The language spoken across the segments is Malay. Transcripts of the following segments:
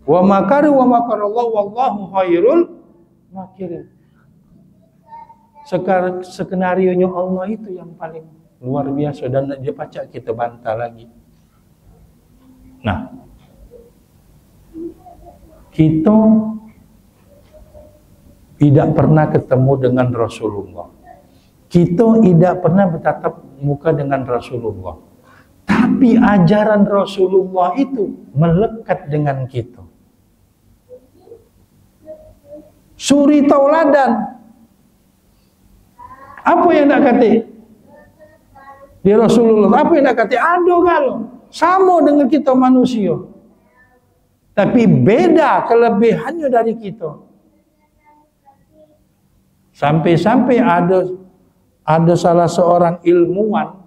Wa makaru wa makarallahu wallahu khairul makirin. Skenario-nya Allah itu yang paling luar biasa dan dia pacak kita bantah lagi. Nah, kita tidak pernah ketemu dengan Rasulullah. Kita tidak pernah bertatap muka dengan Rasulullah. Tapi ajaran Rasulullah itu melekat dengan kita. Suri tauladan. Apa yang nak kata? Di Rasulullah, apa yang nak kata? Ada kalau sama dengan kita manusia. Tapi beda kelebihannya dari kita. Sampai-sampai ada salah seorang ilmuwan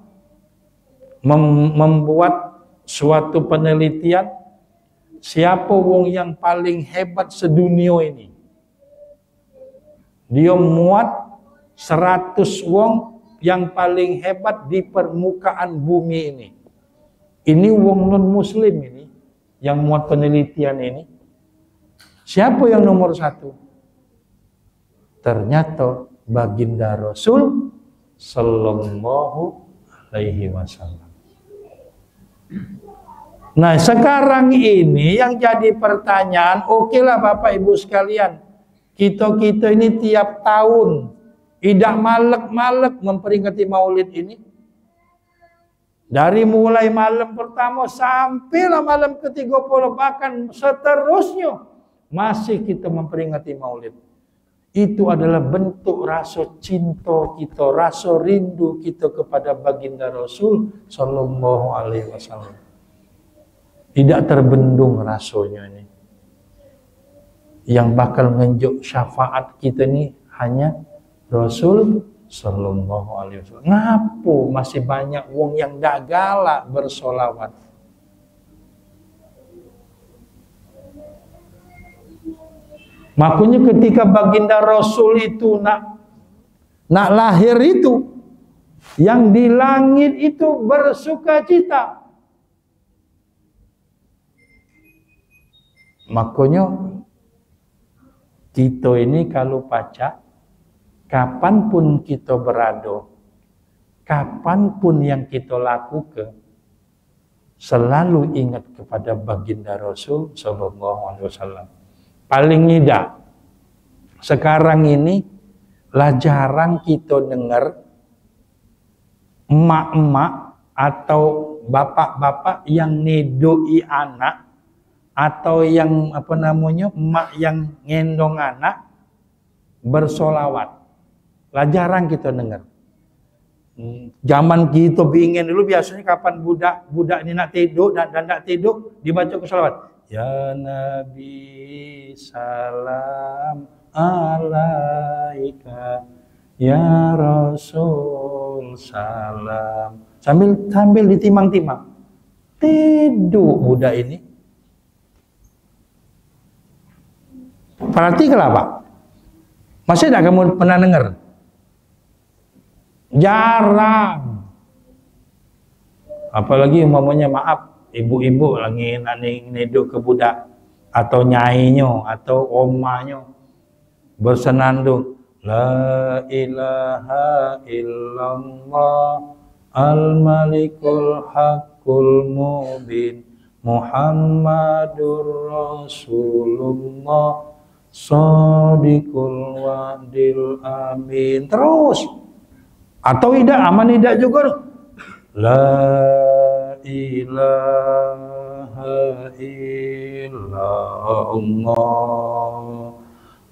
membuat suatu penelitian, siapa wong yang paling hebat sedunia ini. Dia muat 100 wong yang paling hebat di permukaan bumi ini. Ini wong non muslim ini yang muat penelitian ini. Siapa yang nomor 1? Ternyata baginda Rasul sallallahu alaihi wasallam. Nah, sekarang ini yang jadi pertanyaan, okelah Bapak Ibu sekalian, kita ini tiap tahun tidak malek-malek memperingati Maulid ini. Dari mulai malam pertama sampailah malam ke-30, bahkan seterusnya masih kita memperingati Maulid. Itu adalah bentuk rasa cinta kita, rasa rindu kita kepada baginda Rasul sallallahu alaihi wasallam. Tidak terbendung rasanya ini. Yang bakal ngenjuk syafaat kita ni hanya Rasul sallallahu alaihi wasallam. Ngapo masih banyak wong yang dak galak bersolawat? Makanya ketika baginda Rasul itu nak lahir itu, yang di langit itu bersukacita. Makanya kita ini kalau pacak, kapanpun kita berada, kapanpun yang kita lakukan, selalu ingat kepada baginda Rasul sallallahu alaihi wasallam. Paling tidak, sekarang ini lah jarang kita dengar emak-emak atau bapak-bapak yang nedoi anak, atau yang emak yang ngendong anak bersolawat. Lah jarang kita dengar. Zaman kita ingin dulu biasanya kapan budak ini nak tidur dan nak tidur dibaca ke salawat. Ya Nabi salam alaika, ya Rasul salam. Sambil ditimang-timang. Tidur budak ini. Perhatikanlah Pak. Masih tak kamu pernah dengar? Jarang. Apalagi umpamanya maaf, ibu-ibu lagi nak neduk ke budak atau nyainya atau omanya bersenandung la ilaha illallah al-malikul haqqul mubin Muhammadur Rasulullah Shadiqul Wadil Amin. Terus. Atau tidak, aman tidak juga. La ilaha illallah.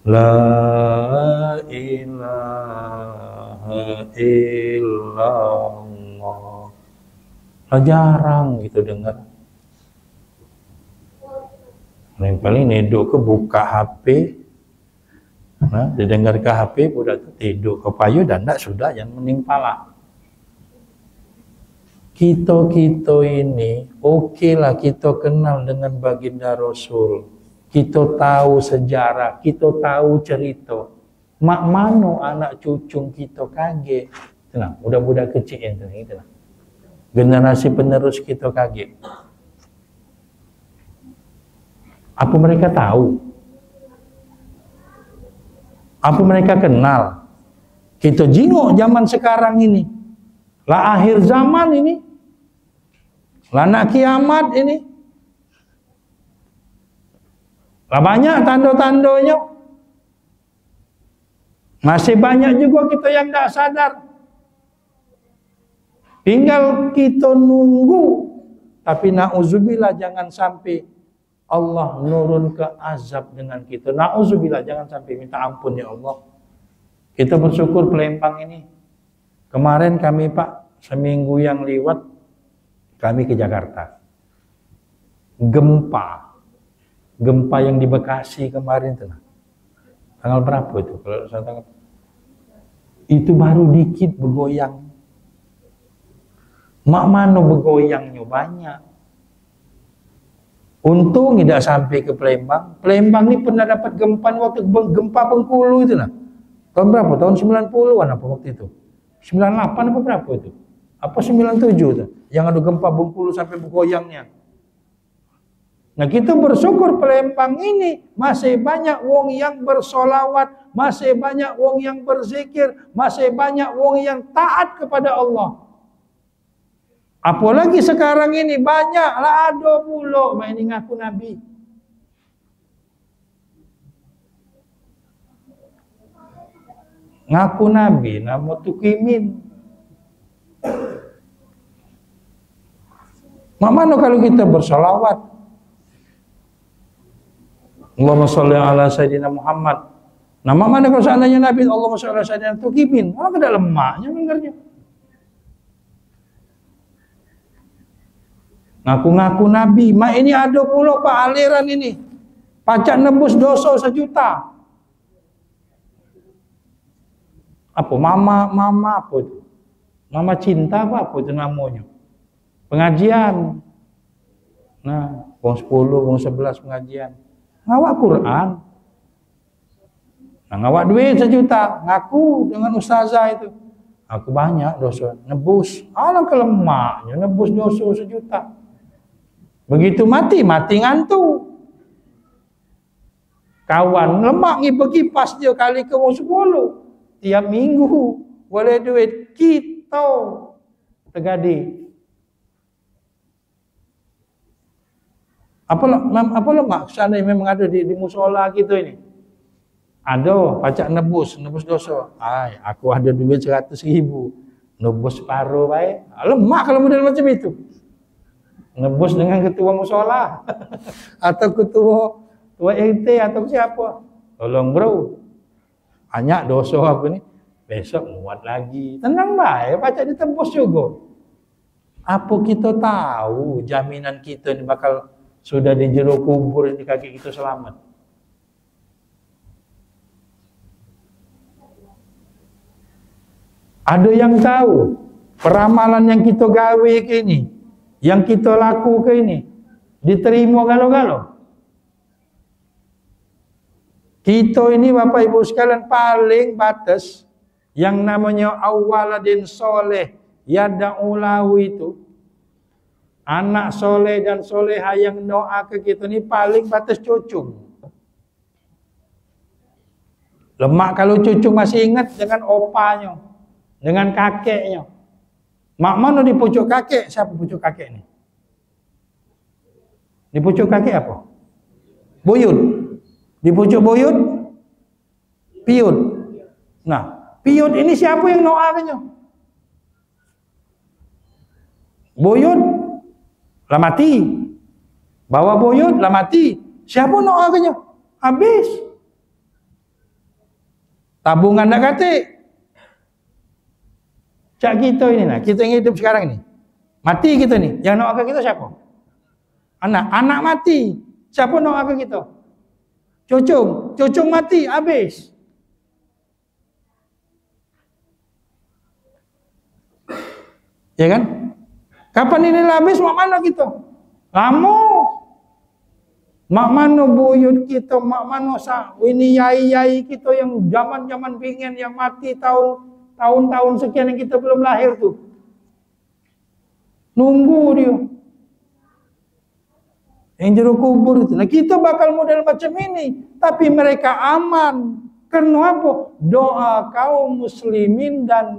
La ilaha illallah. Jarang gitu dengar. Yang paling neduk ke buka HP, nah, didengar ke HP, budak tu tidur ke payu dan tak sudah yang mening pala. Kita ini, okeylah kita kenal dengan baginda Rasul. Kita tahu sejarah, kita tahu cerita. Mak mano anak cucung kita kaget. Tenang, budak-budak kecil yang tenang. Generasi penerus kita kaget. Apa mereka tahu? Apa mereka kenal? Kita jingok zaman sekarang ini. Lah akhir zaman ini. Lah nak kiamat ini. Lah banyak tanda-tandanya. Masih banyak juga kita yang tak sadar. Tinggal kita nunggu. Tapi na'udzubillah jangan sampai Allah nurun ke azab dengan kita. Na'udzubillah jangan sampai, minta ampun ya Allah. Kita bersyukur Palembang ini. Kemarin kami Pak, seminggu yang lewat kami ke Jakarta. Gempa yang di Bekasi kemarin itu. Tanggal berapa itu? Kalau saya tanggal itu baru dikit bergoyang. Mak mano bergoyangnya banyak. Untung tidak sampai ke Palembang. Palembang ni pernah dapat gempa waktu gempa Bengkulu itu lah. Tahun berapa? Tahun 90-an apa waktu itu? 98 apa berapa itu? Apa 97 itu? Yang ada gempa Bengkulu sampai bergoyangnya. Nah kita bersyukur Palembang ini masih banyak wong yang bersolawat, masih banyak wong yang berzikir, masih banyak wong yang taat kepada Allah. Apalagi sekarang ini banyaklah ada pula main ngaku Nabi. Ngaku Nabi, nama Tukimin. Mak mana kalau kita bersolawat? Allahumma sholli ala Sayyidina Muhammad. Nama mana kalau seandainya Nabi Allahumma sholli ala Sayyidina Tukimin? Orang tidak lemaknya dengarnya. Ngaku-ngaku Nabi. Mak ini ada pula Pak aliran ini. Pacak nebus dosa 1 juta. Apa? Mama apa itu? Mama cinta apa itu namanya? Pengajian. Nah, wong 10, wong 11 pengajian. Ngawak Quran. Nah, ngawak duit 1 juta. Ngaku dengan ustazah itu. Aku banyak dosa. Nebus. Alang kelemaknya. Nebus dosa 1 juta. Begitu mati ngantuk. Kawan lemak ni pergi pas dia kali ke wong 10. Tiap minggu boleh duit kita tergadi. Apa lemak sana memang ada di musola kita ini. Ada pacak nebus dosa. Aku ada duit 100.000. Nebus separuh baik. Lemak kalau model macam itu. Nebus dengan ketua musola atau ketua RT atau siapa. Tolong bro, banyak dosa aku ni. Besok muat lagi. Tenang baik, baca ditebus juga. Apa kita tahu jaminan kita ni bakal sudah di jero kubur ini kaki kita selamat. Ada yang tahu peramalan yang kita gawe ke ini, yang kita laku ke ini, diterima galau-galau. Kita ini Bapak Ibu sekalian paling batas yang namanya awaladin soleh yada'ulahu itu. Anak soleh dan soleha yang doa ke kita ni paling batas cucung. Lemak kalau cucung masih ingat dengan opanya, dengan kakeknya. Mak mana di pucuk kakek? Siapa pucuk kakek ni? Di pucuk kakek apa? Buyut. Di pucuk buyut? Piut. Nah, piut ini siapa yang doakannya? Buyut lah mati. Bawa buyut lah mati. Siapa doakannya? Habis. Tabungan nak katik. Cak kita ini lah, kita yang hidup sekarang ini. Mati kita ni, yang doakan kita siapa? Anak mati. Siapa doakan kita? Cucung mati, habis. Ya kan? Kapan ini habis, mak mana kita? Lama. Mak mana buyut kita, mak mana ini yai-yai kita yang zaman-zaman pingin yang mati tahun-tahun sekian yang kita belum lahir tuh. Nunggu dia. Yang jero kubur itu. Nah, kita bakal model macam ini, tapi mereka aman. Karena apa? Doa kaum muslimin dan